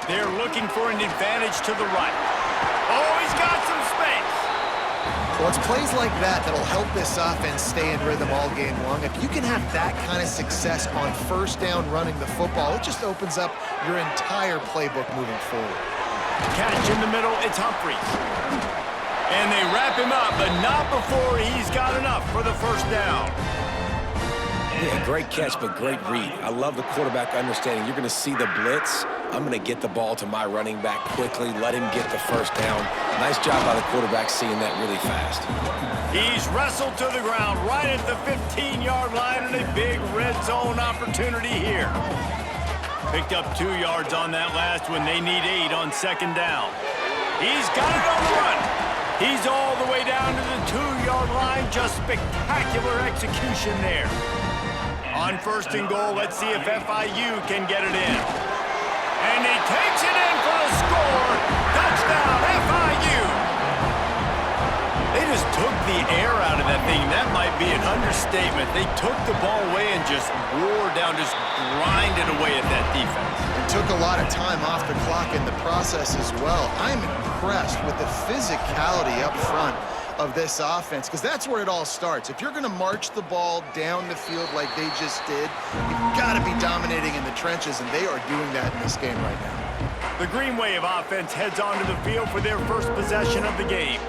They're looking for an advantage to the right. Oh, he's got some space. Well, it's plays like that that'll help this offense stay in rhythm all game long. If you can have that kind of success on first down running the football, it just opens up your entire playbook moving forward. Catch in the middle, it's Humphries. And they wrap him up, but not before he's got enough for the first down. Yeah, great catch, but great read. I love the quarterback understanding. You're going to see the blitz. I'm going to get the ball to my running back quickly, let him get the first down. Nice job by the quarterback seeing that really fast. He's wrestled to the ground right at the 15-yard line and a big red zone opportunity here. Picked up 2 yards on that last one. They need 8 on second down. He's got it on the run. He's all the way down to the 2-yard line. Just spectacular execution there. On first and goal, let's see if FIU can get it in. And he takes it in for the score. Touchdown, FIU. They just took the air out of that thing. That might be an understatement. They took the ball away and just wore down, just grinded away at that defense. And took a lot of time off the clock in the process as well. I'm impressed with the physicality up front of this offense, because that's where it all starts. If you're going to march the ball down the field like they just did, you've got to be dominating in the trenches, and they are doing that in this game right now. The Green Wave offense heads onto the field for their first possession of the game.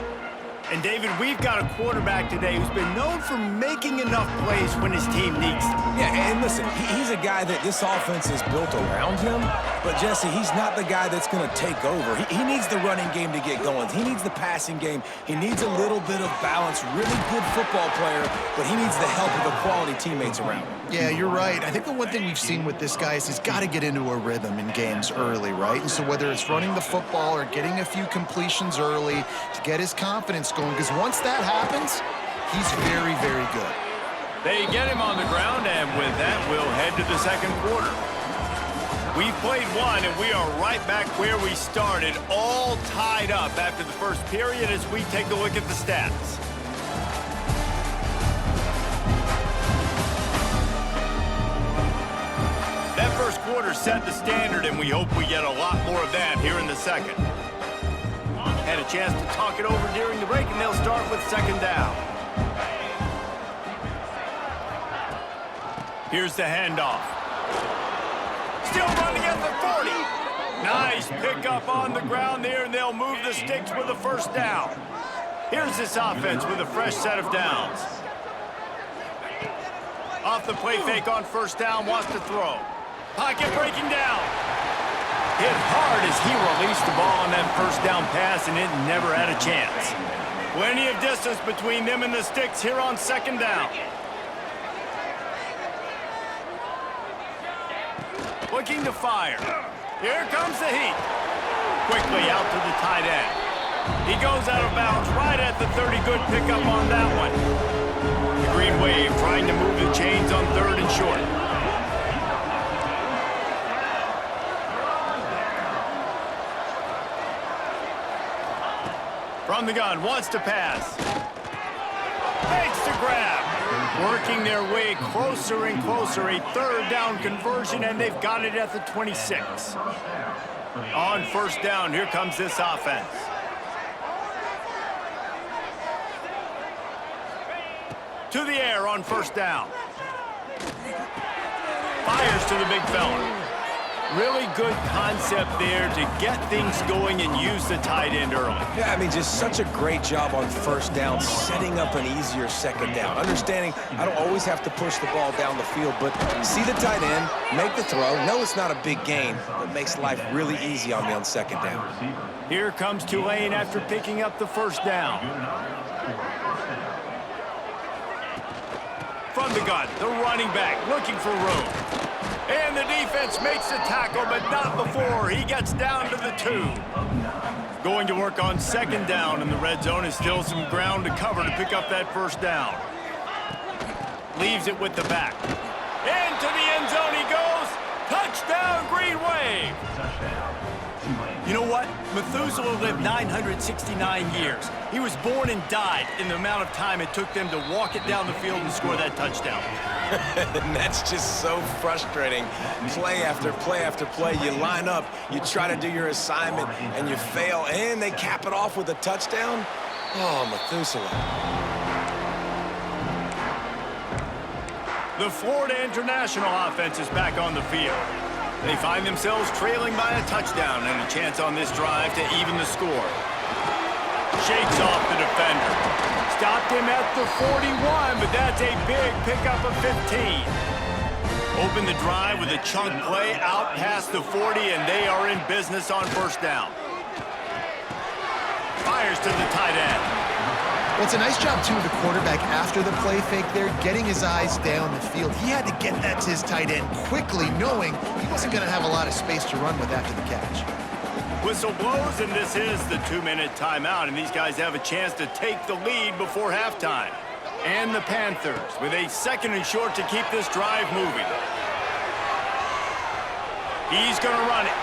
And, David, we've got a quarterback today who's been known for making enough plays when his team needs them. Yeah, and listen, he's a guy that this offense is built around him. But, Jesse, he's not the guy that's going to take over. He needs the running game to get going. He needs the passing game. He needs a little bit of balance. Really good football player, but he needs the help of the quality teammates around him. Yeah, you're right. I think the one thing we've seen with this guy is he's got to get into a rhythm in games early, right? And so whether it's running the football or getting a few completions early to get his confidence going, because once that happens, he's very, very good. They get him on the ground, and with that, we'll head to the second quarter. We've played one, and we are right back where we started, all tied up after the first period as we take a look at the stats. That first quarter set the standard, and we hope we get a lot more of that here in the second. Had a chance to talk it over during the break, and they'll start with second down. Here's the handoff. Still running at the 40. Nice pickup on the ground there, and they'll move the sticks with a first down. Here's this offense with a fresh set of downs. Off the play fake on first down, wants to throw. Pocket breaking down. Hit hard as he released the ball on that first down pass, and it never had a chance. Plenty of distance between them and the sticks here on second down. Looking to fire. Here comes the heat. Quickly out to the tight end. He goes out of bounds right at the 30. Good pickup on that one. The Green Wave trying to move the chains on third and short. From the gun, wants to pass. Fakes to grab. Working their way closer and closer. A third down conversion, and they've got it at the 26. On first down, here comes this offense. To the air on first down. Fires to the big fella. Really good concept there to get things going and use the tight end early. Yeah, I mean, just such a great job on first down, setting up an easier second down. Understanding I don't always have to push the ball down the field, but see the tight end, make the throw. No, it's not a big gain, but makes life really easy on me on second down. Here comes Tulane after picking up the first down. From the gun, the running back looking for room. And the defense makes the tackle, but not before he gets down to the 2. Going to work on second down, and the red zone is still some ground to cover to pick up that first down. Leaves it with the back. Into the end zone he goes. Touchdown, Green Wave. You know what? Methuselah lived 969 years. He was born and died in the amount of time it took them to walk it down the field and score that touchdown. And that's just so frustrating. Play after play after play, you line up, you try to do your assignment, and you fail, and they cap it off with a touchdown? Oh, Methuselah. The Florida International offense is back on the field. They find themselves trailing by a touchdown and a chance on this drive to even the score. Shakes off the defender. Stopped him at the 41, but that's a big pickup of 15. Open the drive with a chunk play out past the 40, and they are in business on first down. Fires to the tight end. Well, it's a nice job, too, of the quarterback after the play fake there, getting his eyes down the field. He had to get that to his tight end quickly, knowing he wasn't going to have a lot of space to run with after the catch. Whistle blows, and this is the 2-minute timeout, and these guys have a chance to take the lead before halftime. And the Panthers with a 2nd and short to keep this drive moving. He's going to run it.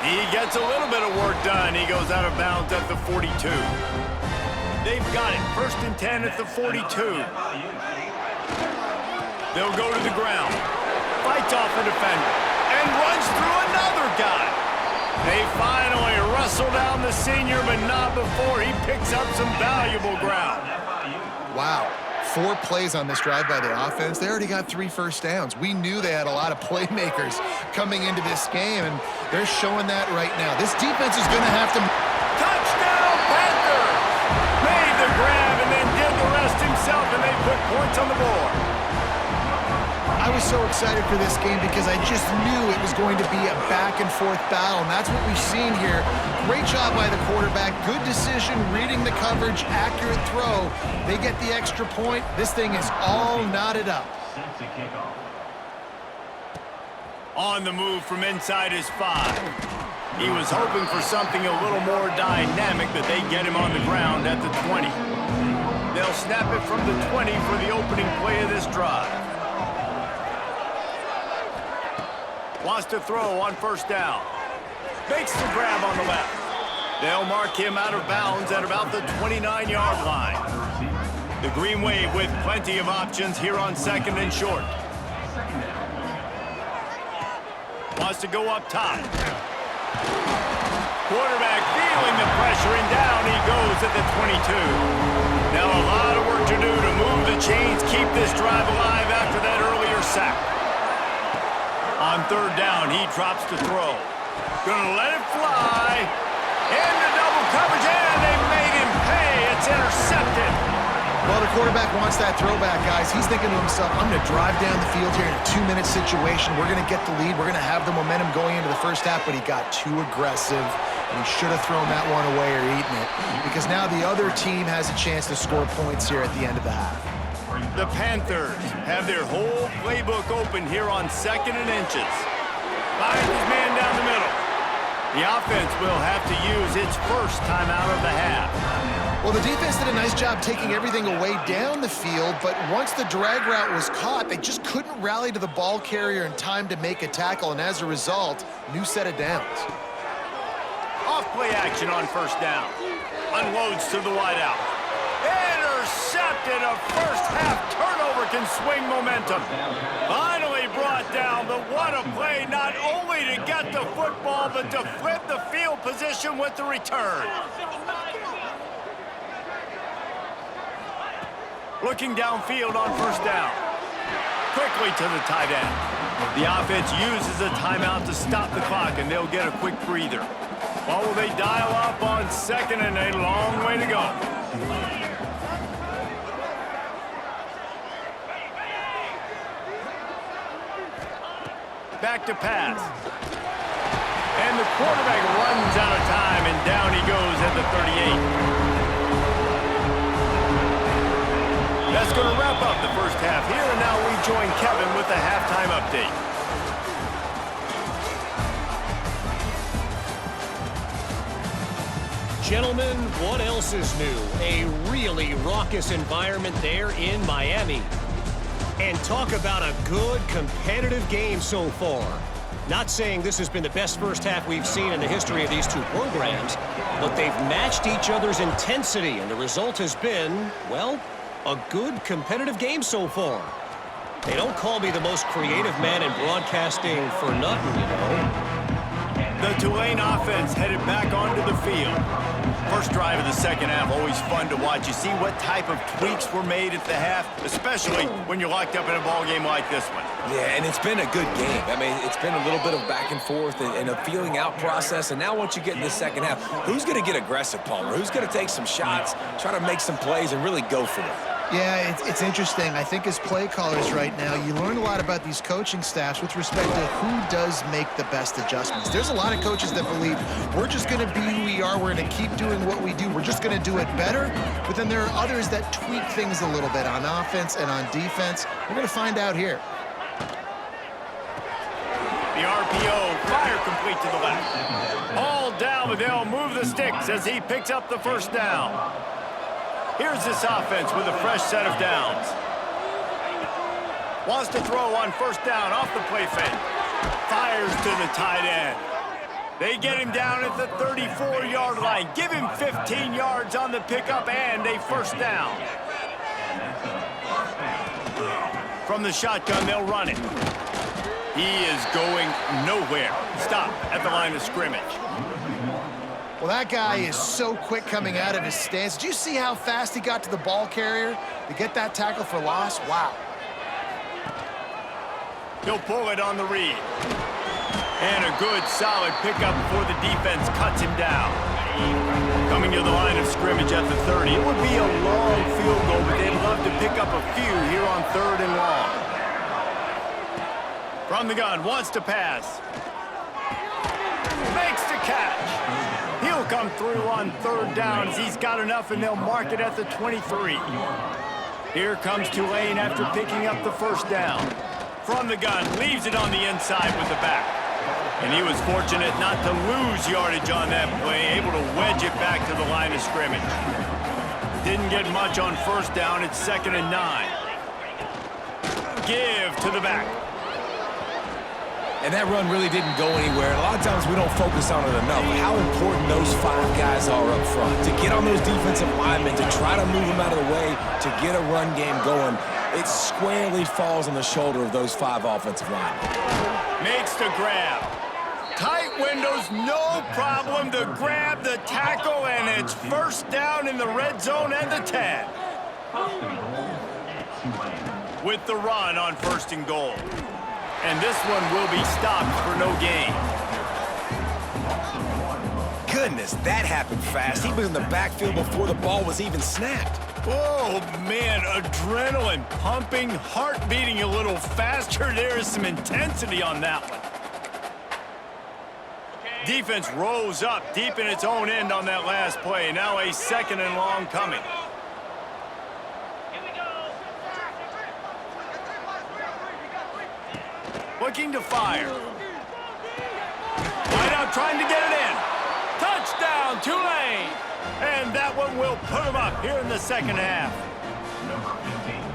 He gets a little bit of work done. He goes out of bounds at the 42. They've got it. 1st and 10 at the 42. They'll go to the ground. Fights off a defender. And runs through another guy. They finally wrestle down the senior, but not before he picks up some valuable ground. Wow. 4 plays on this drive by the offense. They already got 3 first downs. We knew they had a lot of playmakers coming into this game, and they're showing that right now. This defense is going to have to... Touchdown, Panthers! Made the grab and then did the rest himself, and they put points on the board. I was so excited for this game because I just knew it was going to be a back-and-forth battle, and that's what we've seen here. Great job by the quarterback. Good decision, reading the coverage, accurate throw. They get the extra point. This thing is all knotted up. On the move from inside his 5. He was hoping for something a little more dynamic, but they get him on the ground at the 20. They'll snap it from the 20 for the opening play of this drive. Wants to throw on first down. Makes the grab on the left. They'll mark him out of bounds at about the 29-yard line. The Green Wave with plenty of options here on 2nd and short. Wants to go up top. Quarterback feeling the pressure, and down he goes at the 22. Now a lot of work to do to move the chains, keep this drive alive after that earlier sack. On 3rd down, he drops the throw. Gonna let it fly. Into double coverage, and they made him pay. It's intercepted. Well, the quarterback wants that throwback, guys. He's thinking to himself, I'm going to drive down the field here in a 2-minute situation. We're going to get the lead. We're going to have the momentum going into the first half, but he got too aggressive, and he should have thrown that one away or eaten it, because now the other team has a chance to score points here at the end of the half. The Panthers have their whole playbook open here on 2nd and inches. Finds his man down the middle. The offense will have to use its first timeout of the half. Well, the defense did a nice job taking everything away down the field, but once the drag route was caught, they just couldn't rally to the ball carrier in time to make a tackle, and as a result, new set of downs. Off-play action on first down. Unloads to the wideout. Intercepted. A first-half turnover can swing momentum. Finally brought down, but what a play, not only to get the football, but to flip the field position with the return. Looking downfield on first down. Quickly to the tight end. The offense uses a timeout to stop the clock, and they'll get a quick breather. Or will they dial up on 2nd and a long way to go? Back to pass. And the quarterback runs out of time, and down he goes at the 38. That's going to wrap up the first half here, and now we join Kevin with the halftime update. Gentlemen, what else is new? A really raucous environment there in Miami. And talk about a good competitive game so far. Not saying this has been the best first half we've seen in the history of these two programs, but they've matched each other's intensity, and the result has been, well, a good competitive game so far. They don't call me the most creative man in broadcasting for nothing, you know. The Tulane offense headed back onto the field. First drive of the second half, always fun to watch. You see what type of tweaks were made at the half, especially when you're locked up in a ball game like this one. Yeah, and it's been a good game. I mean, it's been a little bit of back and forth and a feeling out process. And now once you get in the second half, who's going to get aggressive, Palmer? Who's going to take some shots, try to make some plays, and really go for it? Yeah, it's interesting. I think as play callers right now, you learn a lot about these coaching staffs with respect to who does make the best adjustments. There's a lot of coaches that believe we're just going to be who we are. We're going to keep doing what we do. We're just going to do it better. But then there are others that tweak things a little bit on offense and on defense. We're going to find out here. The RPO, fire complete to the left. All down, but they'll move the sticks as he picks up the first down. Here's this offense with a fresh set of downs. Wants to throw on first down off the play fake. Fires to the tight end. They get him down at the 34-yard line. Give him 15 yards on the pickup and a first down. From the shotgun, they'll run it. He is going nowhere. Stop at the line of scrimmage. Well, that guy is so quick coming out of his stance. Did you see how fast he got to the ball carrier to get that tackle for loss? Wow. He'll pull it on the read. And a good, solid pickup before the defense cuts him down. Coming to the line of scrimmage at the 30. It would be a long field goal, but they'd love to pick up a few here on 3rd and long. From the gun, wants to pass. Makes the catch. He'll come through on 3rd down as he's got enough, and they'll mark it at the 23. Here comes Tulane after picking up the first down. From the gun, leaves it on the inside with the back. And he was fortunate not to lose yardage on that play, able to wedge it back to the line of scrimmage. Didn't get much on first down. It's 2nd and 9. Give to the back. And that run really didn't go anywhere. A lot of times we don't focus on it enough. How important those 5 guys are up front. To get on those defensive linemen, to try to move them out of the way, to get a run game going, it squarely falls on the shoulder of those 5 offensive linemen. Makes the grab. Tight windows, no problem to grab the tackle, and it's first down in the red zone and the 10. With the run on 1st and goal. And this one will be stopped for no gain. Goodness, that happened fast. He was in the backfield before the ball was even snapped. Oh, man, adrenaline pumping, heart beating a little faster. There is some intensity on that one. Defense rose up deep in its own end on that last play. Now a 2nd and long coming. Looking to fire. Right out trying to get it in. Touchdown, Tulane. And that one will put them up here in the 2nd half.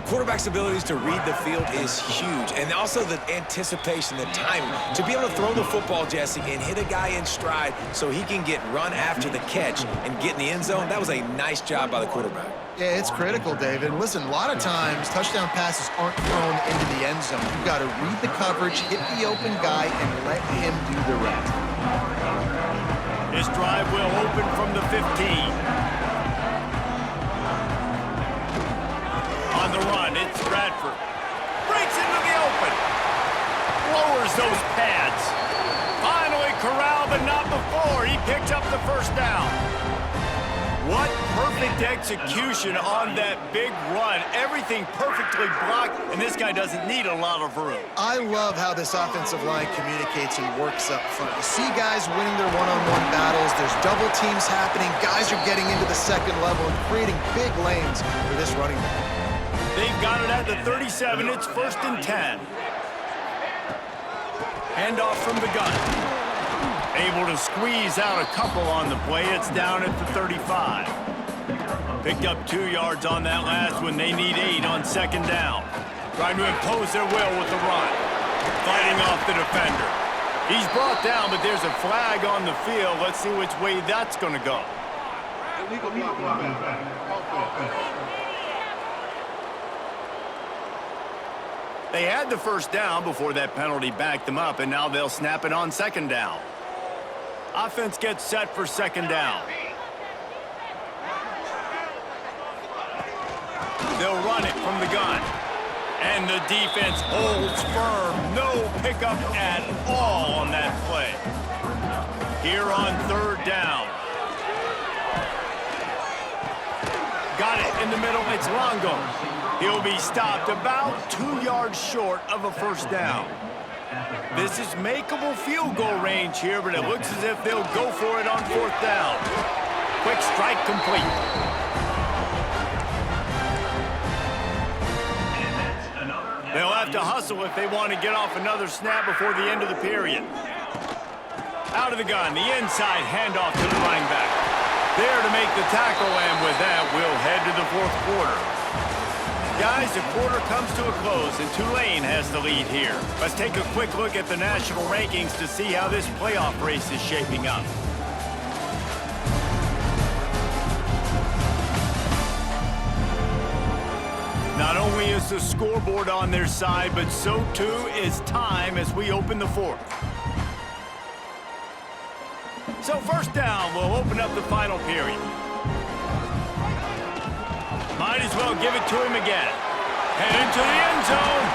Quarterback's abilities to read the field is huge. And also the anticipation, the timing. To be able to throw the football, Jesse, and hit a guy in stride so he can get run after the catch and get in the end zone, that was a nice job by the quarterback. Yeah, it's critical, David. And listen, a lot of times touchdown passes aren't thrown into the end zone. You've got to read the coverage, hit the open guy, and let him do the rest. This drive will open from the 15. On the run, it's Bradford. Breaks into the open. Lowers those pads. Finally corralled, but not before. He picks up the first down. What perfect execution on that big run. Everything perfectly blocked, and this guy doesn't need a lot of room. I love how this offensive line communicates and works up front. You see guys winning their one-on-one battles. There's double teams happening. Guys are getting into the 2nd level and creating big lanes for this running back. They've got it at the 37. It's 1st and 10. Handoff from the gun. Able to squeeze out a couple on the play. It's down at the 35. Picked up 2 yards on that last one. They need 8 on 2nd down. Trying to impose their will with the run. Fighting off the defender. He's brought down, but there's a flag on the field. Let's see which way that's going to go. They had the first down before that penalty backed them up, and now they'll snap it on second down. Offense gets set for second down. They'll run it from the gun. And the defense holds firm. No pickup at all on that play. Here on third down. Got it in the middle. It's Longo. He'll be stopped about 2 yards short of a first down. This is makeable field goal range here, but it looks as if they'll go for it on fourth down. Quick strike complete. They'll have to hustle if they want to get off another snap before the end of the period. Out of the gun, the inside handoff to the running back. There to make the tackle, and with that, we'll head to the fourth quarter. Guys, the quarter comes to a close, and Tulane has the lead here. Let's take a quick look at the national rankings to see how this playoff race is shaping up. Not only is the scoreboard on their side, but so too is time as we open the fourth. So first down, we'll open up the final period. Might as well give it to him again. Head into the end zone.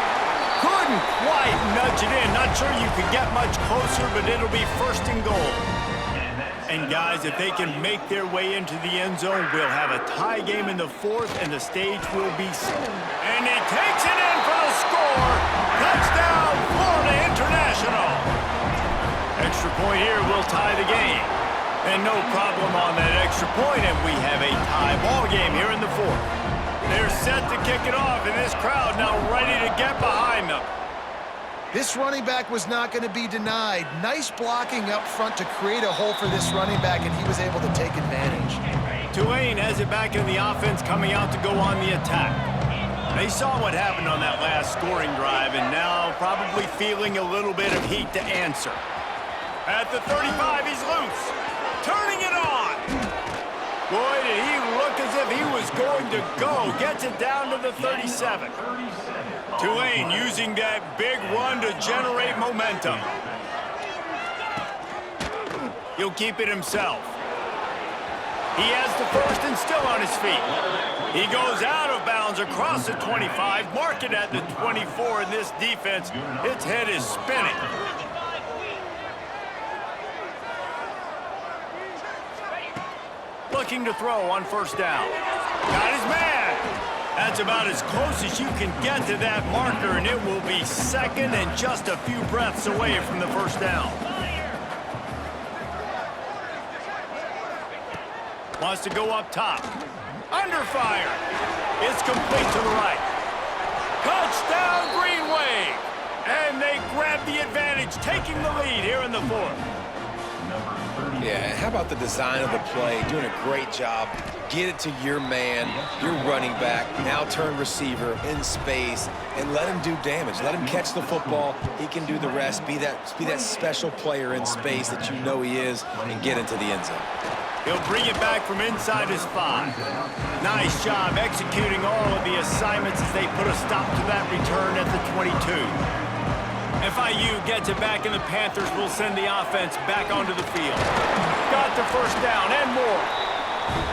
Couldn't quite nudge it in. Not sure you could get much closer, but it'll be first and goal. And guys, if they can make their way into the end zone, we'll have a tie game in the fourth, and the stage will be set. And he takes it in for the score. Touchdown, Florida International. Extra point here will tie the game. And no problem on that extra point, and we have a tie ball game here in the fourth. They're set to kick it off, and this crowd now ready to get behind them. This running back was not going to be denied. Nice blocking up front to create a hole for this running back, and he was able to take advantage. Tulane has it back in the offense, coming out to go on the attack. They saw what happened on that last scoring drive, and now probably feeling a little bit of heat to answer. At the 35, he's loose. Turning it on. Boy, did he look as if he was going to go. Gets it down to the 37. Tulane using that big run to generate momentum. He'll keep it himself. He has the first and still on his feet. He goes out of bounds across the 25, mark it at the 24, and this defense, its head is spinning. Looking to throw on first down. Got his man. That's about as close as you can get to that marker, and it will be second and just a few breaths away from the first down. Wants to go up top. Under fire. It's complete to the right. Touchdown, Green Wave. And they grab the advantage, taking the lead here in the fourth. Yeah, how about the design of the play? Doing a great job. Get it to your man, your running back, now turn receiver in space, and let him do damage. Let him catch the football. He can do the rest. Be that special player in space that you know he is, and get into the end zone. He'll bring it back from inside his 5. Nice job executing all of the assignments as they put a stop to that return at the 22. FIU gets it back, and the Panthers will send the offense back onto the field. Got the first down and more.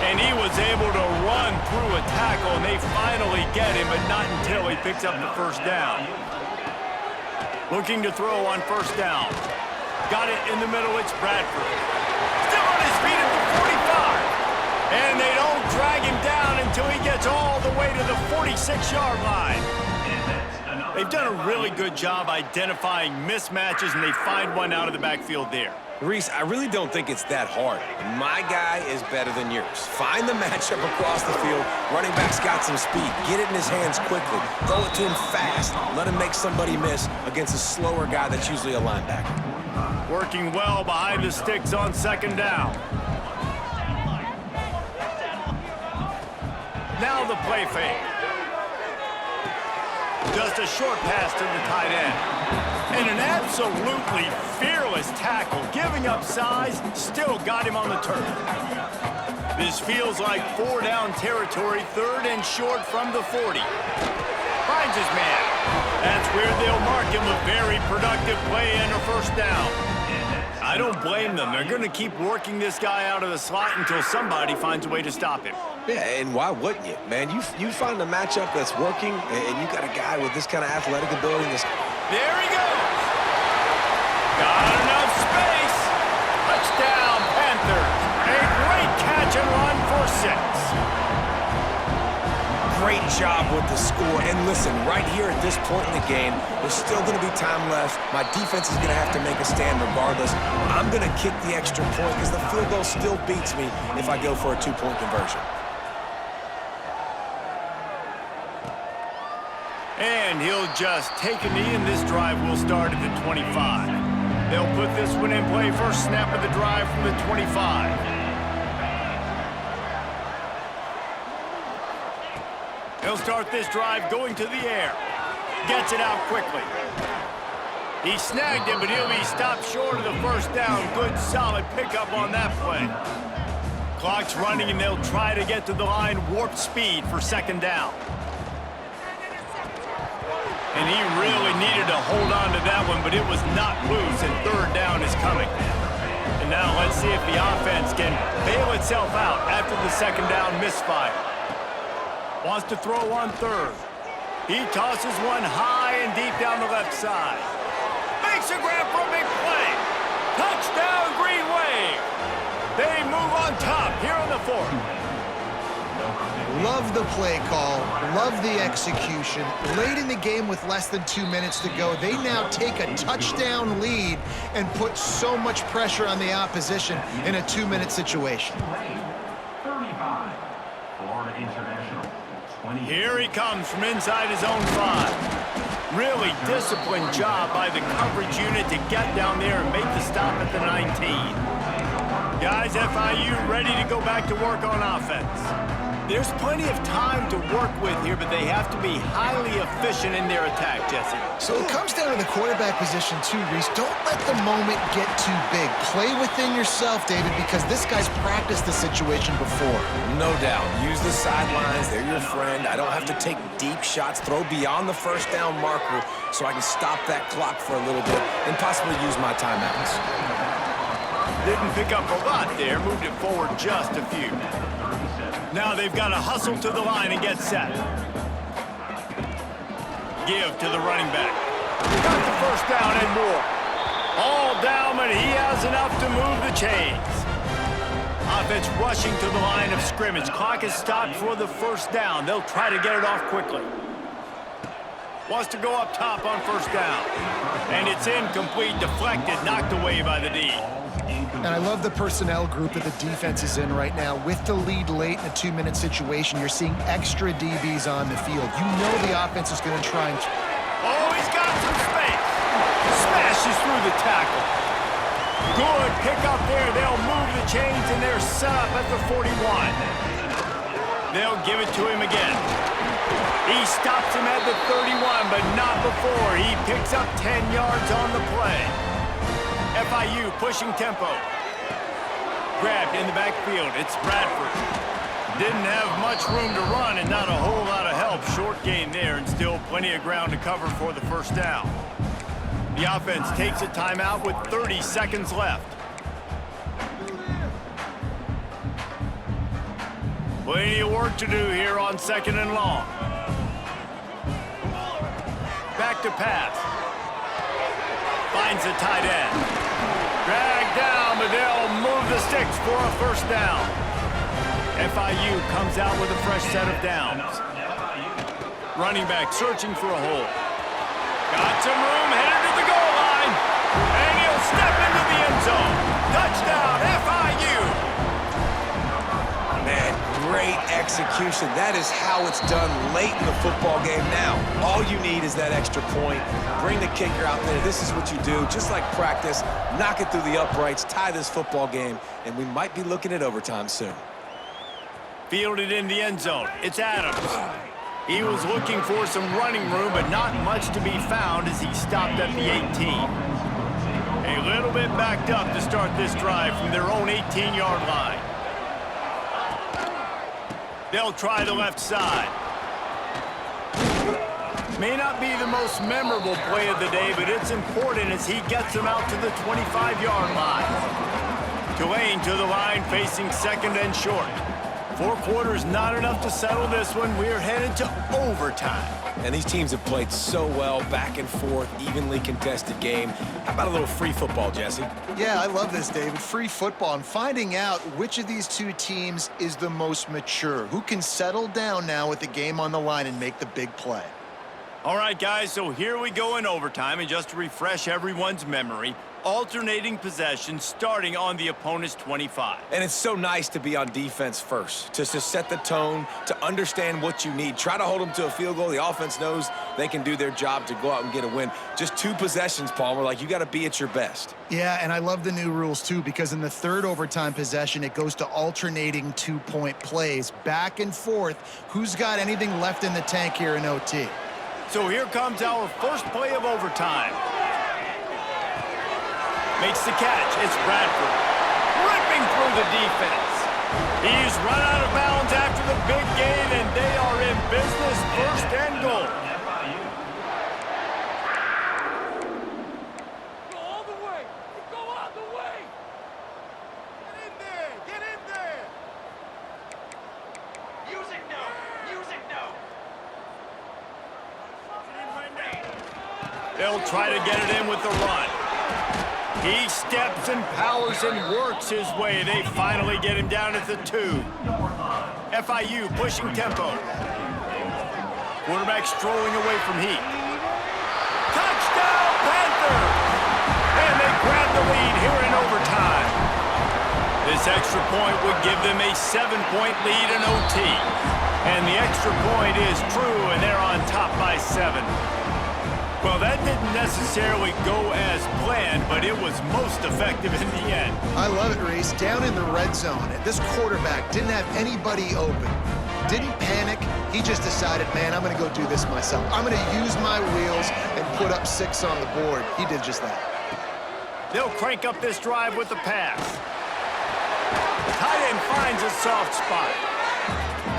And he was able to run through a tackle, and they finally get him, but not until he picks up the first down. Looking to throw on first down. Got it in the middle, it's Bradford. Still on his feet at the 45. And they don't drag him down until he gets all the way to the 46-yard line. They've done a really good job identifying mismatches, and they find one out of the backfield there. Reese, I really don't think it's that hard. My guy is better than yours. Find the matchup across the field. Running back's got some speed. Get it in his hands quickly. Throw it to him fast. Let him make somebody miss against a slower guy that's usually a linebacker. Working well behind the sticks on second down. Now the play fake. Just a short pass to the tight end. And an absolutely fearless tackle, giving up size, still got him on the turf. This feels like 4-down territory, 3rd and short from the 40. Finds his man. That's where they'll mark him a very productive play and a 1st down. I don't blame them. They're going to keep working this guy out of the slot until somebody finds a way to stop him. Yeah, and why wouldn't you, man? You find a matchup that's working, and you got a guy with this kind of athletic ability. There he goes. Got enough space. Touchdown, Panthers. A great catch and run for 6. Great job with the score. And listen, right here at this point in the game, there's still going to be time left. My defense is going to have to make a stand regardless. I'm going to kick the extra point because the field goal still beats me if I go for a 2-point conversion. And he'll just take a knee, and this drive will start at the 25. They'll put this one in play. First snap of the drive from the 25. He'll start this drive going to the air. Gets it out quickly. He snagged it, but he'll be stopped short of the 1st down. Good, solid pickup on that play. Clock's running, and they'll try to get to the line warp speed for 2nd down. And he really needed to hold on to that one, but it was not loose, and 3rd down is coming. And now let's see if the offense can bail itself out after the 2nd down misfire. Wants to throw on 3rd. He tosses one high and deep down the left side. Makes a grab for a big play. Touchdown, Green Wave. They move on top here on the 4th. Love the play call, love the execution. Late in the game with less than 2 minutes to go, they now take a touchdown lead and put so much pressure on the opposition in a 2-minute situation. 35, Florida International. Here he comes from inside his own 5. Really disciplined job by the coverage unit to get down there and make the stop at the 19. Guys, FIU ready to go back to work on offense. There's plenty of time to work with here, but they have to be highly efficient in their attack, Jesse. So it comes down to the quarterback position too, Reese. Don't let the moment get too big. Play within yourself, David, because this guy's practiced the situation before. No doubt. Use the sidelines. They're your friend. I don't have to take deep shots. Throw beyond the 1st down marker so I can stop that clock for a little bit and possibly use my timeouts. Didn't pick up a lot there. Moved it forward just a few. Now they've got to hustle to the line and get set. Give to the running back. Got the 1st down and more. All down, but he has enough to move the chains. Offense rushing to the line of scrimmage. Clock is stopped for the 1st down. They'll try to get it off quickly. Wants to go up top on 1st down. And it's incomplete, deflected, knocked away by the D. And I love the personnel group that the defense is in right now. With the lead late in a 2-minute situation, you're seeing extra DBs on the field. You know the offense is going to try and... Oh, he's got some space. Smashes through the tackle. Good pick up there. They'll move the chains, and they're set up at the 41. They'll give it to him again. He stops him at the 31, but not before. He picks up 10 yards on the play. FIU pushing tempo. Grabbed in the backfield. It's Bradford. Didn't have much room to run and not a whole lot of help. Short gain there and still plenty of ground to cover for the 1st down. The offense takes a timeout with 30 seconds left. Plenty of work to do here on 2nd and long. Back to pass. Finds the tight end. Dragged down, but they'll move the sticks for a 1st down. FIU comes out with a fresh set of downs. Running back searching for a hole. Got some room, headed to the goal line. And he'll step into the end zone. Touchdown, FIU. Man, great execution. That is how it's done late in the football game now. All you need is that extra point. Bring the kicker out there. This is what you do. Just like practice, knock it through the uprights, tie this football game, and we might be looking at overtime soon. Fielded in the end zone. It's Adams. He was looking for some running room, but not much to be found as he stopped at the 18. A little bit backed up to start this drive from their own 18-yard line. They'll try the left side. May not be the most memorable play of the day, but it's important as he gets them out to the 25-yard line. Tulane to the line, facing second and short. 4 quarters not enough to settle this one. We're headed to overtime. And these teams have played so well, back and forth, evenly contested game. How about a little free football, Jesse? Yeah, I love this, David. Free football and finding out which of these two teams is the most mature, who can settle down now with the game on the line and make the big play. All right, guys, so here we go in overtime, and just to refresh everyone's memory, alternating possession starting on the opponent's 25. And it's so nice to be on defense first, to set the tone, to understand what you need. Try to hold them to a field goal. The offense knows they can do their job to go out and get a win. Just 2 possessions, Palmer, like you got to be at your best. Yeah, and I love the new rules, too, because in the third overtime possession, it goes to alternating 2-point plays, back and forth. Who's got anything left in the tank here in OT? So here comes our first play of overtime. Makes the catch. It's Bradford. Ripping through the defense. He's run out of bounds after the big gain, and they are in business, first and goal. Go all the way. Go all the way. Get in there. Get in there. Music no. Music no. They'll try to get it in with the run. He steps and powers and works his way. They finally get him down at the 2. FIU pushing tempo. Quarterback strolling away from Heat. Touchdown, Panthers! And they grab the lead here in overtime. This extra point would give them a 7-point lead in OT. And the extra point is true, and they're on top by 7. Well, that didn't necessarily go as planned, but it was most effective in the end. I love it, Reese. Down in the red zone, this quarterback didn't have anybody open. Didn't panic. He just decided, man, I'm going to go do this myself. I'm going to use my wheels and put up 6 on the board. He did just that. They'll crank up this drive with the pass. Tight end finds a soft spot.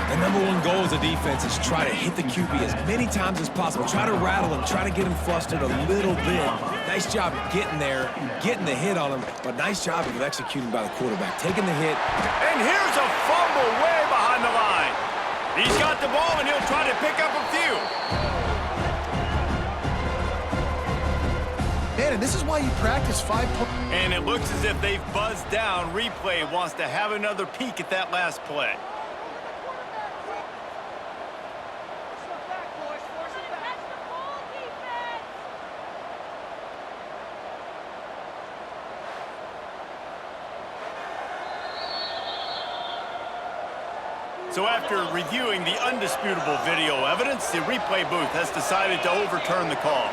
The number 1 goal as a defense is try to hit the QB as many times as possible. Try to rattle him, try to get him flustered a little bit. Nice job getting there, getting the hit on him, but nice job of executing by the quarterback, taking the hit. And here's a fumble way behind the line. He's got the ball, and he'll try to pick up a few. Man, and this is why you practice 5 points. And it looks as if they've buzzed down. Replay wants to have another peek at that last play. So after reviewing the undisputable video evidence, the replay booth has decided to overturn the call.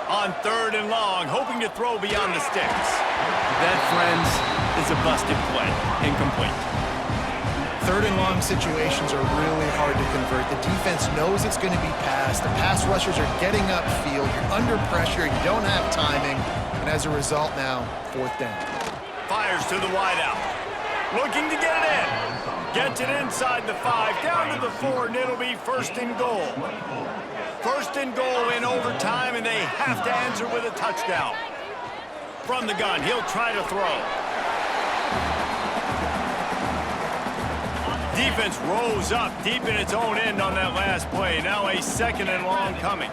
On 3rd and long, hoping to throw beyond the sticks. That, friends, is a busted play. Incomplete. 3rd and long situations are really hard to convert. The defense knows it's going to be passed. The pass rushers are getting upfield. You're under pressure. You don't have timing. And as a result now, 4th down. Fires to the wideout. Looking to get it in. Gets it inside the 5, down to the 4, and it'll be 1st and goal. 1st and goal in overtime, and they have to answer with a touchdown. From the gun, he'll try to throw. Defense rose up deep in its own end on that last play. Now a 2nd and long coming.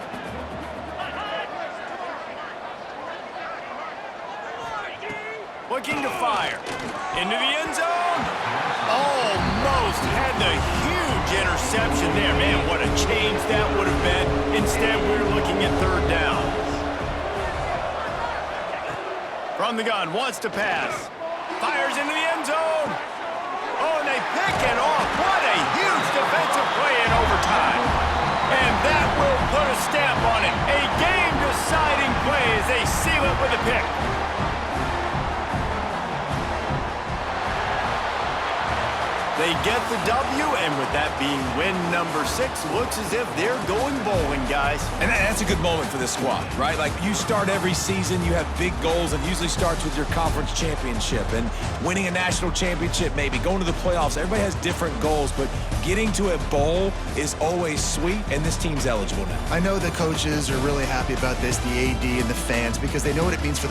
Looking to fire. Into the end zone. Almost had the huge interception there. Man, what a change that would have been. Instead, we're looking at 3rd down. From the gun, wants to pass. Fires into the end zone. Oh, and they pick it off. What a huge defensive play in overtime. And that will put a stamp on it. A game-deciding play as they seal it with a pick. They get the W, and with that being win number 6, looks as if they're going bowling, guys. And that's a good moment for this squad, right? Like, you start every season, you have big goals, and usually starts with your conference championship and winning a national championship, maybe going to the playoffs. Everybody has different goals, but getting to a bowl is always sweet, and this team's eligible now. I know the coaches are really happy about this, the AD and the fans, because they know what it means for the